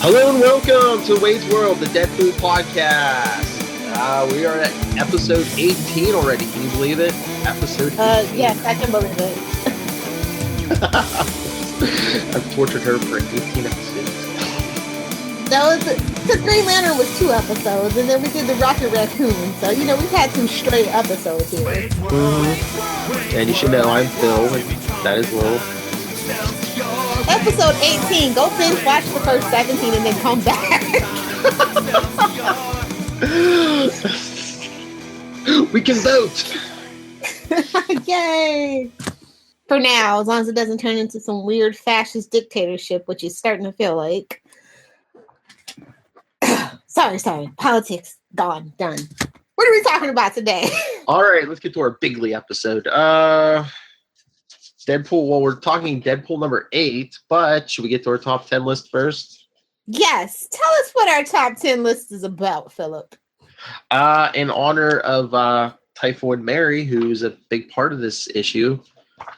Hello and welcome to Wade's World, the Deadpool podcast. We are at episode 18 already. Can you believe it? Episode 18. Yes, I can believe it. I've tortured her for 18 episodes. Because Green Lantern was 2 episodes, and then we did the Rocket Raccoon. So, we've had some straight episodes here. Mm-hmm. And you should know I'm Phil, and that is Will. Episode 18. Go binge watch the first 17 and then come back. We can vote. Yay. For now, as long as it doesn't turn into some weird fascist dictatorship, which is starting to feel like. Sorry. Politics, gone, done. What are we talking about today? All right, let's get to our bigly episode. Deadpool, well, we're talking Deadpool number 8, but should we get to our top 10 list first? Yes. Tell us what our top 10 list is about, Philip. In honor of Typhoid Mary, who's a big part of this issue,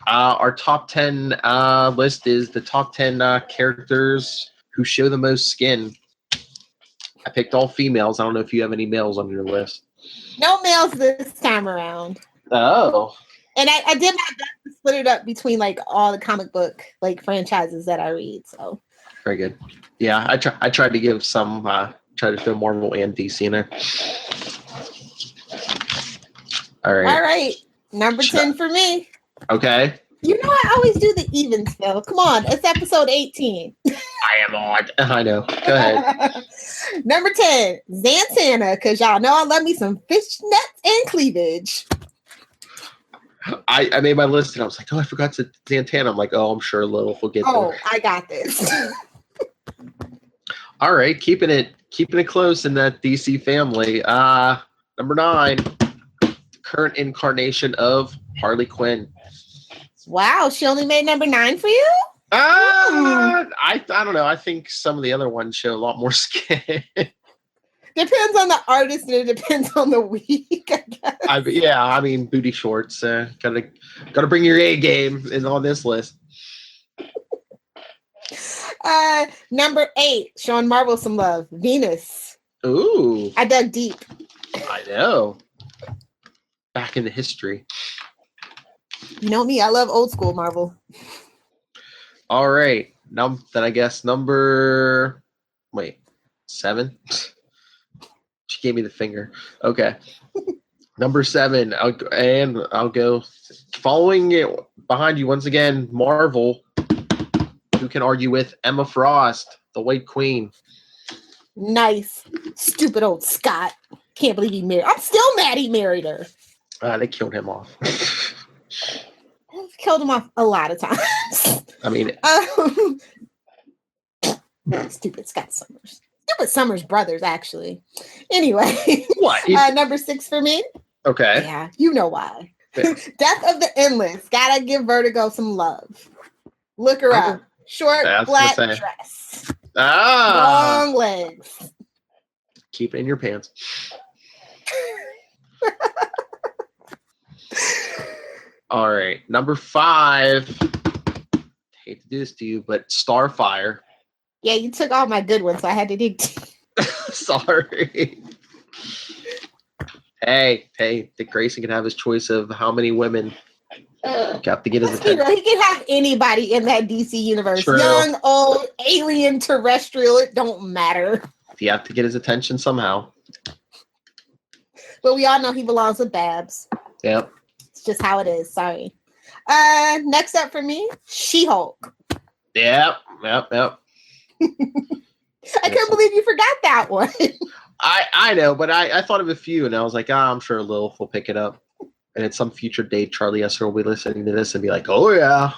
our top 10 list is the top 10 characters who show the most skin. I picked all females. I don't know if you have any males on your list. No males this time around. Oh. And I did my best to split it up between all the comic book franchises that I read. So very good. Yeah, I tried to give some try to throw Marvel and DC in there. All right. Number 10 for me. Okay. I always do the evens, Phil. Come on, it's episode 18. I am odd. I know. Go ahead. Number 10, Zantana, because y'all know I love me some fishnets and cleavage. I made my list and I was like, I forgot to Zantana. I'm like, I'm sure Lilith will get there. Oh, I got this. All right, keeping it close in that DC family. Number 9, current incarnation of Harley Quinn. Wow, she only made number 9 for you? I don't know. I think some of the other ones show a lot more skin. Depends on the artist and it depends on the week, I guess. I mean, booty shorts. Gotta bring your A game in on this list. Number 8, showing Marvel some love. Venus. Ooh. I dug deep. I know. Back into history. You know me, I love old school Marvel. All right. Then I guess number 7. She gave me the finger. Okay. Number 7. I'll go following it behind you once again. Marvel. Who can argue with Emma Frost, the White Queen? Nice. Stupid old Scott. Can't believe he married. I'm still mad he married her. They killed him off. Killed him off a lot of times. I mean, stupid Scott Summers. Stupid Summers brothers, actually. Anyway, what? Number 6 for me. Okay. Yeah, you know why. Yeah. Death of the Endless. Gotta give Vertigo some love. Look her up. Short black dress. Long legs. Keep it in your pants. All right, number 5. Hate to do this to you, but Starfire. Yeah, you took all my good ones, so I had to dig deep. Sorry. Hey, Dick Grayson can have his choice of how many women. Got to get his attention. He can have anybody in that DC universe. True. Young, old, alien, terrestrial, it don't matter. You have to get his attention somehow. But we all know he belongs with Babs. Yep. It's just how it is. Sorry. Next up for me, She-Hulk. Yep. I can't believe you forgot that one. I know, but I thought of a few, and I was like, I'm sure Lilith will pick it up. And at some future date, Charlie Esser will be listening to this and be like, oh, yeah.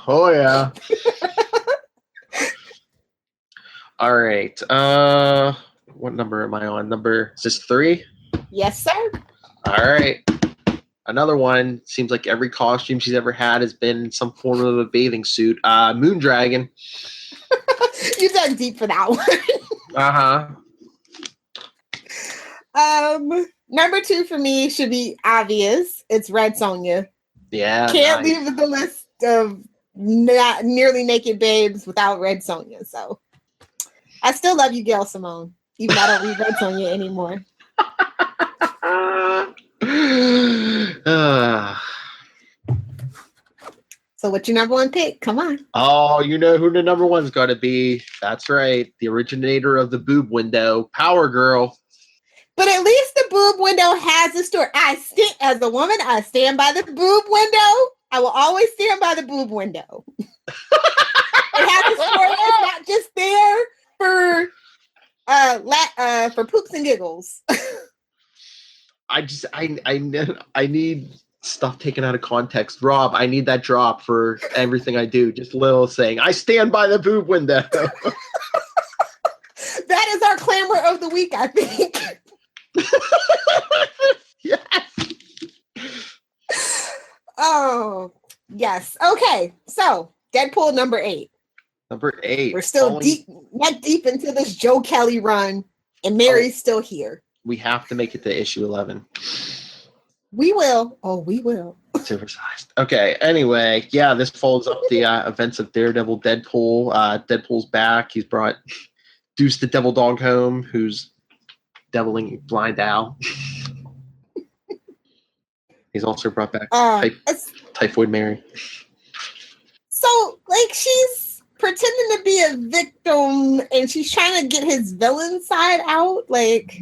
All right. What number am I on? Is this 3? Yes, sir. All right. Another one. Seems like every costume she's ever had has been some form of a bathing suit. Moondragon. You dug deep for that one. Number 2 for me should be obvious. It's Red Sonja. Yeah. Can't leave the list of not nearly naked babes without Red Sonja. So I still love you, Gail Simone, even though I don't read Red Sonja anymore. So what's your number one pick? Come on. Oh, you know who the number one's got to be. That's right. The originator of the boob window, Power Girl. But at least the boob window has a story. As a woman, I stand by the boob window. I will always stand by the boob window. It has a story. It's not just there for poops and giggles. I need stuff taken out of context. Rob, I need that drop for everything I do. Just Lil saying, I stand by the boob window. That is our clamor of the week, I think. Yes. Oh, yes. Okay. So, Deadpool number 8. Number 8. We're still deep into this Joe Kelly run, and Mary's still here. We have to make it to issue 11. We will. Oh, we will. Supersized. Okay. Anyway, yeah, this follows up the events of Daredevil, Deadpool. Deadpool's back. He's brought Deuce the Devil Dog home, who's deviling Blind Al. He's also brought back Typhoid Mary. So, like, she's pretending to be a victim, and she's trying to get his villain side out. Like,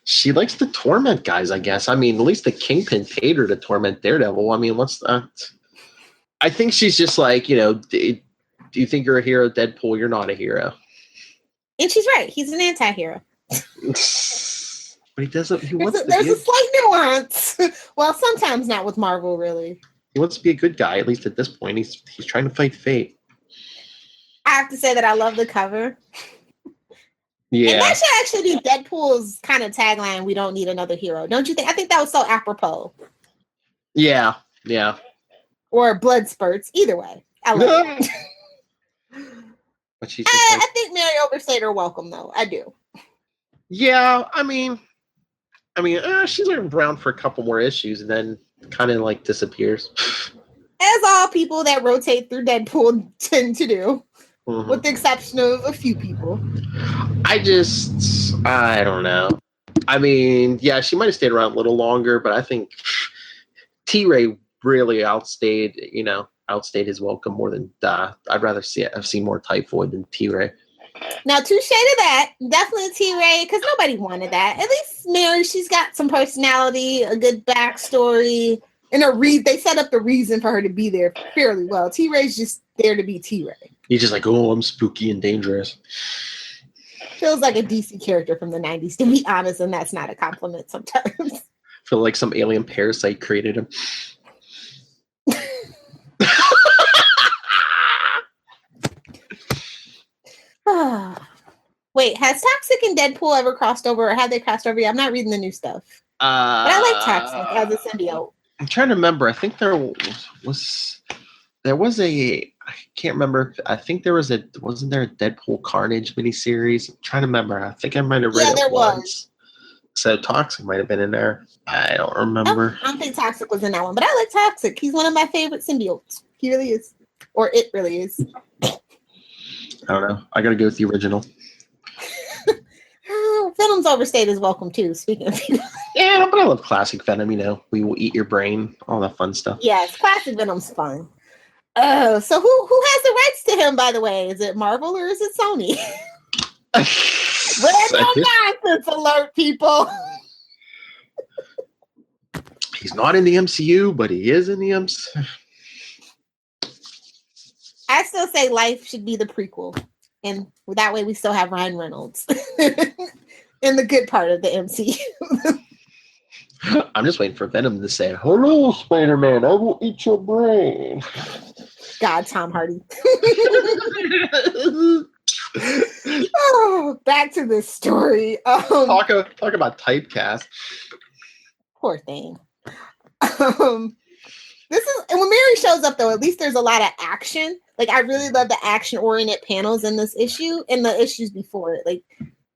she likes to torment guys, I guess. I mean, at least the Kingpin paid her to torment Daredevil. I mean, what's that? I think she's just like, you know, do you think you're a hero, Deadpool? You're not a hero. And she's right. He's an anti-hero. But he doesn't. There's a slight nuance. Well, sometimes not with Marvel, really. He wants to be a good guy, at least at this point. He's trying to fight fate. I have to say that I love the cover. Yeah. And that should actually be Deadpool's kind of tagline, we don't need another hero. Don't you think? I think that was so apropos. Yeah. Yeah. Or blood spurts. Either way. I love it. But she's I think Mary overstayed her welcome, though. I do. Yeah, I mean, she's around for a couple more issues and then kind of like disappears. As all people that rotate through Deadpool tend to do, with the exception of a few people. I don't know. I mean, yeah, she might have stayed around a little longer, but I think T-Ray really outstayed his welcome more than I'd rather have seen more Typhoid than T-Ray. Now, touche to that. Definitely T-Ray, because nobody wanted that. At least Mary, she's got some personality, a good backstory, and they set up the reason for her to be there fairly well. T-Ray's just there to be T-Ray. He's just like, oh, I'm spooky and dangerous. Feels like a DC character from the 90s, to be honest, and that's not a compliment sometimes. Feel like some alien parasite created him. Wait, has Toxic and Deadpool ever crossed over, or have they crossed over yet? I'm not reading the new stuff. But I like Toxic as a symbiote. I'm trying to remember. I think there was a, I can't remember. I think wasn't there a Deadpool Carnage miniseries? I'm trying to remember. I think I might have read it there once. Was. So Toxic might have been in there. I don't remember. I don't think Toxic was in that one, but I like Toxic. He's one of my favorite symbiotes. He really is. Or it really is. I don't know. I gotta go with the original. Venom's overstayed his welcome too, speaking of people. Yeah, but I love classic Venom, we will eat your brain, all that fun stuff. Yes, classic Venom's fun. So who has the rights to him, by the way? Is it Marvel or is it Sony? Random nonsense alert, people. He's not in the MCU, but he is in the MCU. I still say Life should be the prequel. And that way we still have Ryan Reynolds in the good part of the MCU. I'm just waiting for Venom to say, hello, Spider-Man, I will eat your brain. God, Tom Hardy. Back to this story. Talk about typecast. Poor thing. This is, and when Mary shows up, though, at least there's a lot of action. Like, I really love the action-oriented panels in this issue and the issues before it. Like,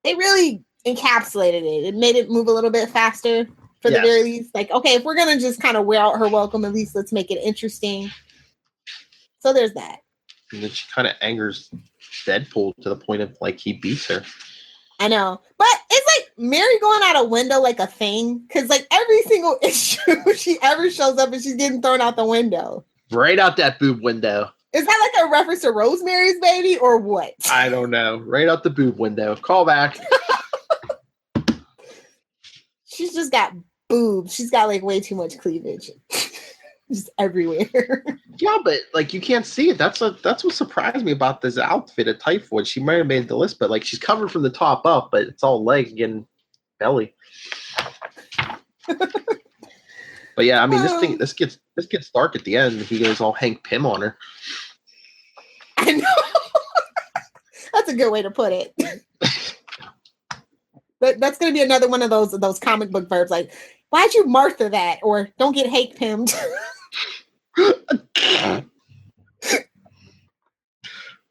they really encapsulated it. It made it move a little bit faster for the very least. Like, okay, if we're going to just kind of wear out her welcome, at least let's make it interesting. So there's that. And then she kind of angers Deadpool to the point of like he beats her. I know, but it's like Mary going out a window like a thing, because like every single issue she ever shows up and she's getting thrown out the window. Right out that boob window. Is that like a reference to Rosemary's Baby or what? I don't know. Right out the boob window. Call back. She's just got boobs. She's got like way too much cleavage. Just everywhere. Yeah, but like you can't see it. That's what surprised me about this outfit at Typhoid. She might have made the list, but like she's covered from the top up, but it's all leg and belly. But yeah, I mean this gets dark at the end. He goes all Hank Pym on her. I know. That's a good way to put it. But that's gonna be another one of those comic book verbs, like, why'd you Martha that? Or don't get Hank Pymmed.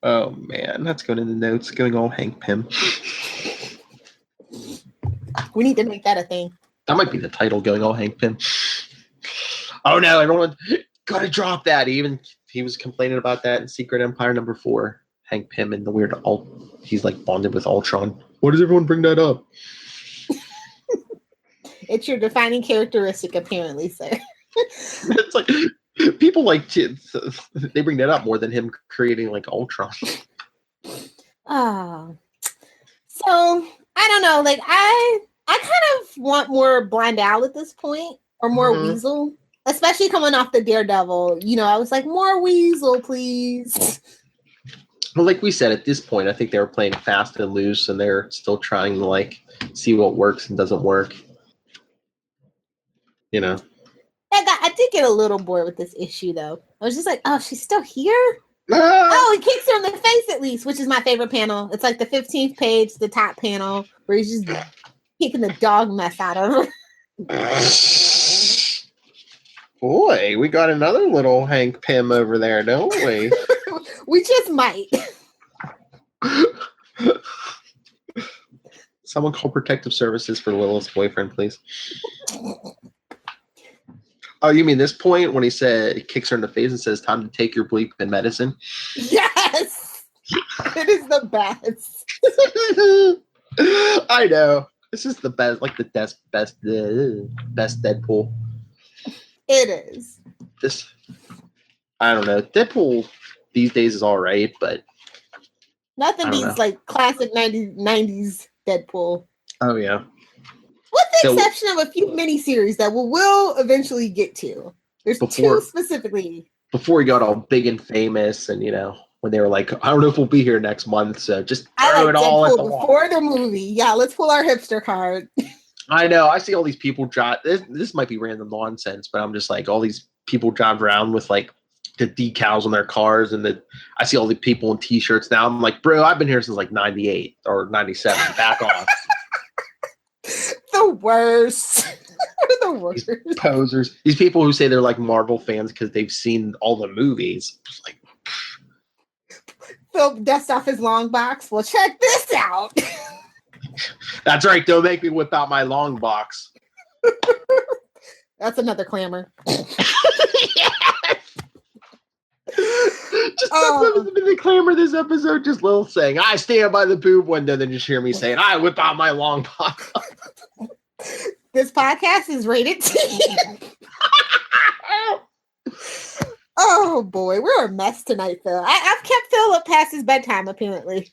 Oh man, that's going in the notes. Going all Hank Pym. We need to make that a thing. That might be the title. Going all Hank Pym. Oh no, everyone gotta drop that. He was complaining about that in Secret Empire #4. Hank Pym and the weird he's like bonded with Ultron. Why does everyone bring that up? It's your defining characteristic, apparently, sir. It's like people like they bring that up more than him creating like Ultron. Oh, so I don't know. Like I kind of want more Blind Owl at this point, or more Weasel, especially coming off the Daredevil. You know, I was like, more Weasel, please. Well, like we said, at this point, I think they were playing fast and loose, and they're still trying to like see what works and doesn't work. You know. I did get a little bored with this issue, though. I was just like, oh, she's still here? Oh, he kicks her in the face at least, which is my favorite panel. It's like the 15th page, the top panel, where he's just kicking the dog mess out of her. Boy, we got another little Hank Pym over there, don't we? We just might. Someone call protective services for Lilith's boyfriend, please. Oh, you mean this point when he kicks her in the face and says, "Time to take your bleeping medicine"? Yes, it is the best. I know. This is the best, like the best Deadpool. It is. I don't know. Deadpool these days is all right, but nothing beats like classic 90s Deadpool. Oh yeah. With the exception of a few miniseries that we'll eventually get to. There's two specifically. Before he got all big and famous, and when they were like, I don't know if we'll be here next month, so just throw it all at the wall. Before the movie. Yeah, let's pull our hipster card. I know. I see all these people drive. This might be random nonsense, but I'm just like, all these people drive around with like the decals on their cars, and I see all the people in t-shirts now. I'm like, bro, I've been here since like 98 or 97. Back off. The worst. The worst. These posers. These people who say they're like Marvel fans because they've seen all the movies. Just like, Phil dusts off his long box. Well, check this out. That's right. Don't make me whip out my long box. That's another clamor. Just the clamor this episode, just Lil saying, I stand by the boob window, then just hear me saying, I whip out my long box. This podcast is rated T. Oh boy, we're a mess tonight, Phil. I've kept Phil up past his bedtime, apparently.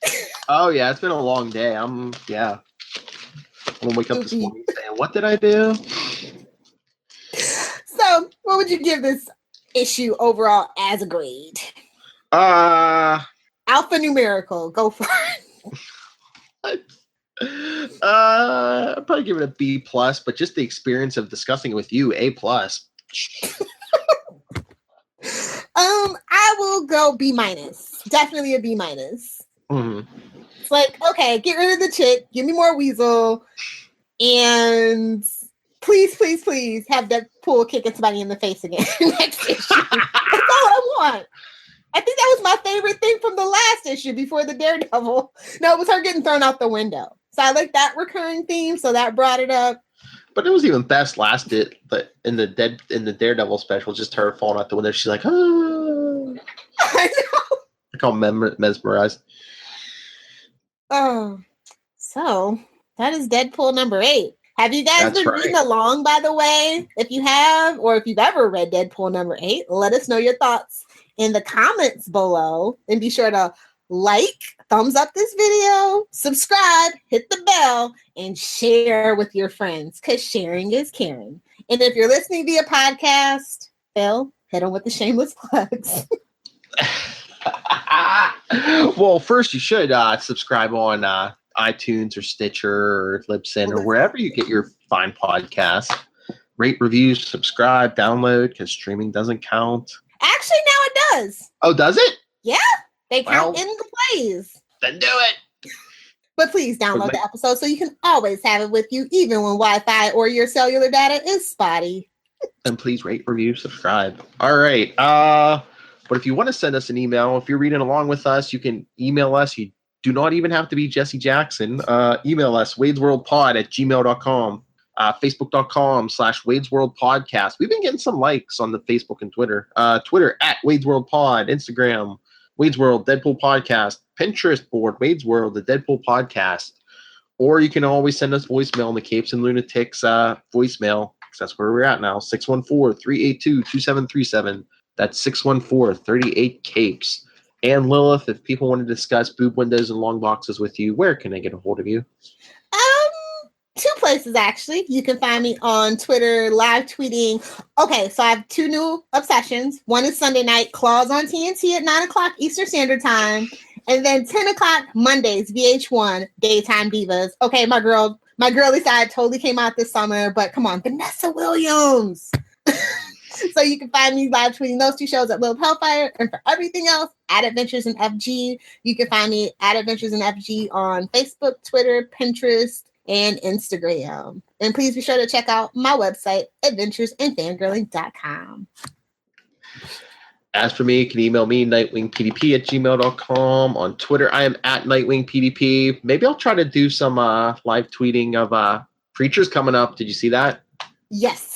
Oh yeah, it's been a long day. I'm gonna wake up this morning saying, what did I do? So, what would you give this issue overall as a grade? Alphanumerical. Go for it. I'd probably give it a B+, but just the experience of discussing it with you, A+. I will go B-. Definitely a B-. Mm-hmm. It's like, okay, get rid of the chick, give me more Weasel, and please, please, please have Deadpool kicking somebody in the face again next issue. That's all I want. I think that was my favorite thing from the last issue before the Daredevil. No, it was her getting thrown out the window. So I like that recurring theme, so that brought it up. But it was even best but in the Daredevil special, just her falling out the window. She's like, oh. I know. I call mesmerized. Oh, so that is Deadpool number 8. Have you guys That's been right. reading along, by the way? If you have, or if you've ever read Deadpool number 8, let us know your thoughts in the comments below. And be sure to like, thumbs up this video, subscribe, hit the bell, and share with your friends, because sharing is caring. And if you're listening via podcast, Phil, hit them with the shameless plugs. Well, first you should subscribe on iTunes or Stitcher or Libsyn or wherever you get your fine podcasts. Rate, review, subscribe, download, because streaming doesn't count. Actually, now it does. Oh, does it? Yeah, they count in the plays. Then do it. But please download the episode so you can always have it with you, even when Wi-Fi or your cellular data is spotty. And please rate, review, subscribe. All right. But if you want to send us an email, if you're reading along with us, you can email us. You do not even have to be Jesse Jackson. Email us, wadesworldpod@gmail.com, facebook.com/wadesworldpodcast. We've been getting some likes on the Facebook and Twitter. Twitter @wadesworldpod, Instagram, Wade's World, Deadpool Podcast, Pinterest board, Wade's World, the Deadpool Podcast. Or you can always send us voicemail on the Capes and Lunatics voicemail. That's where we're at now, 614-382-2737. That's 614-38-CAPES. And Lilith, if people want to discuss boob windows and long boxes with you, where can they get a hold of you? 2 places, actually. You can find me on Twitter, live tweeting. Okay, so I have 2 new obsessions. One is Sunday night, Claws on TNT at 9 o'clock Eastern Standard Time. And then 10 o'clock Mondays, VH1, Daytime Divas. Okay, my girly side totally came out this summer, but come on, Vanessa Williams. So you can find me live tweeting those 2 shows at Lil Hellfire. And for everything else, @Adventures in FG. You can find me @Adventures in FG on Facebook, Twitter, Pinterest, and Instagram. And please be sure to check out my website, adventuresandfangirling.com. As for me, you can email me, nightwingpdp@gmail.com. On Twitter, I am @nightwingpdp. Maybe I'll try to do some live tweeting of Preachers coming up. Did you see that? Yes.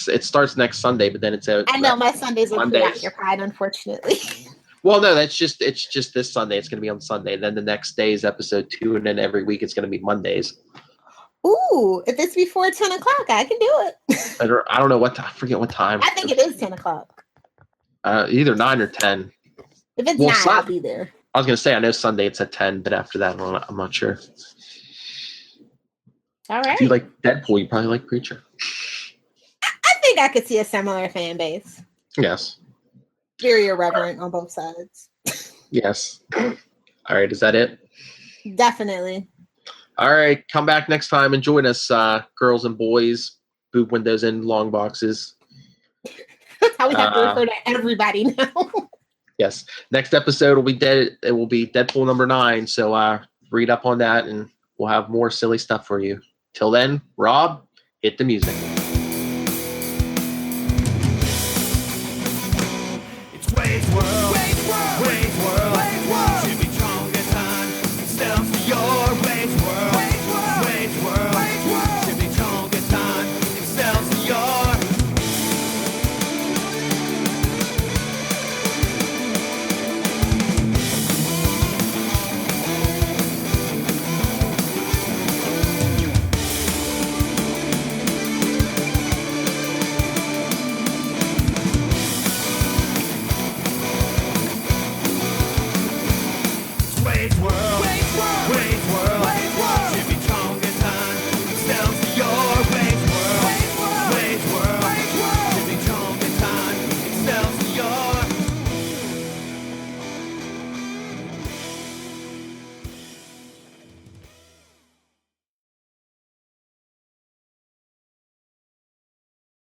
It starts next Sunday, but then it's out. I know my Sundays are preoccupied, unfortunately. Well, no, it's just this Sunday. It's going to be on Sunday. Then the next day is episode 2, and then every week it's going to be Mondays. Ooh, if it's before 10 o'clock, I can do it. I don't know what I forget what time. I think it is 10 o'clock. Either 9 or 10. If it's 9, I'll be there. I was going to say, I know Sunday it's at 10, but after that, I'm not sure. All right. If you like Deadpool, you probably like Preacher. I think I could see a similar fan base. Yes. Very irreverent on both sides. Yes. All right, is that it? Definitely. All right, come back next time and join us, girls and boys, boob windows and long boxes. That's how we have to refer to everybody now. Yes. Next episode will be It will be Deadpool number 9. So read up on that, and we'll have more silly stuff for you. Till then, Rob, hit the music.